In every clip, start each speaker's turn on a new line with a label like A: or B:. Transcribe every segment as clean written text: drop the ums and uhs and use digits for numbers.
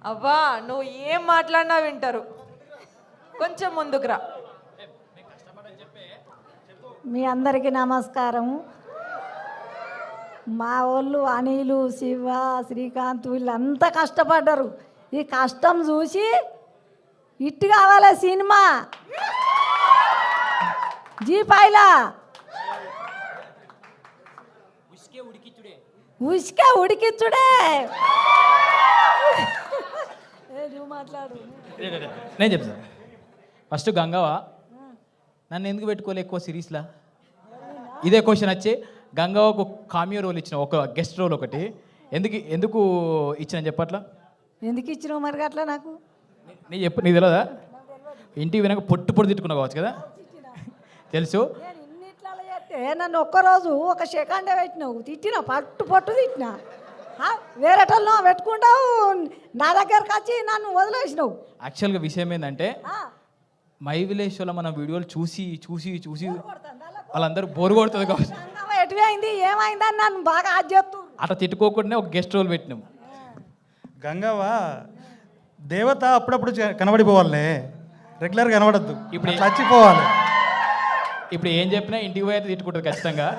A: అవ్వా నువ్వు ఏం మాట్లాడినా వింటారు. కొంచెం ముందుకు రా.
B: మీ అందరికీ నమస్కారం. మా వాళ్ళు అనిలు, శివ, శ్రీకాంత్ వీళ్ళంతా కష్టపడ్డారు. ఈ కష్టం చూసి ఇట్టు కావాలి సినిమా జీపాయిలా ఉసుకే ఉడికిచ్చుడే. నువ్వు మాట్లాడు.
C: నేను చెప్తాను. ఫస్ట్ గంగవ్వ నన్ను ఎందుకు పెట్టుకోలే ఎక్కువ సిరీస్లా? ఇదే క్వశ్చన్ వచ్చి గంగవ్వకు కామియో రోల్ ఇచ్చిన, ఒక గెస్ట్ రోల్ ఒకటి ఎందుకు ఇచ్చిన చెప్పట్లా?
B: ఎందుకు ఇచ్చినావు మరి అట్లా? నాకు
C: నీకు తెలియదా? ఇంటికి వినక పొట్టు తిట్టుకున్నావు కావచ్చు కదా, తెలుసు.
B: నేను ఇన్నిట్లలో చేస్తే నన్ను ఒక్కరోజు ఒక సెకండే పెట్టినావు, తిట్టినా పట్టు తిట్టినా. వేరేటల్లో పెట్టుకుంటావు, నా దగ్గరకు వచ్చి నన్ను వదిలేసినావు.
C: యాక్చువల్గా విషయం ఏంటంటే మై విలేజ్లో మన వీడియోలు చూసి చూసి చూసి వాళ్ళందరూ బోరు కొడుతుంది కావచ్చు.
B: ఎటువైంది ఏమైందని నన్ను బాగా అది చెప్తూ
C: అట్లా తిట్టుకోకుండా ఒక గెస్ట్ రోల్ పెట్టినాం.
D: గంగవ్వ దేవత అప్పుడప్పుడు కనబడిపోవాలే, రెగ్యులర్గా కనబడద్దు. ఇప్పుడు చచ్చిపోవాలి.
C: ఇప్పుడు ఏం చెప్పినా ఇంటికి పోయి అయితే తిట్టుకుంటుంది ఖచ్చితంగా.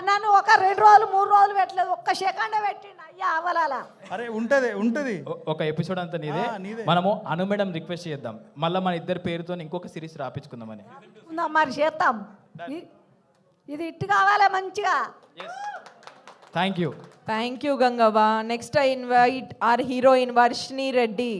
B: నన్ను ఒక 2 రోజులు 3 రోజులు పెట్టలేదు, ఒక్క సెకండే పెట్టిండు. అయ్యా అవలాలా.
D: అరే ఉంటది
C: ఒక ఎపిసోడ్ అంతా నీదే. మనము అను మేడం రిక్వెస్ట్ చేద్దాం, మళ్ళీ మన ఇద్దరు పేరుతో ఇంకొక సిరీస్ రాపించుకుందామని.
B: మరి చేస్తాం. ఇది ఇట్టు కావాలి మంచిగా.
C: Thank you
A: Gangavva. Next I invite our heroine Varshini Reddy.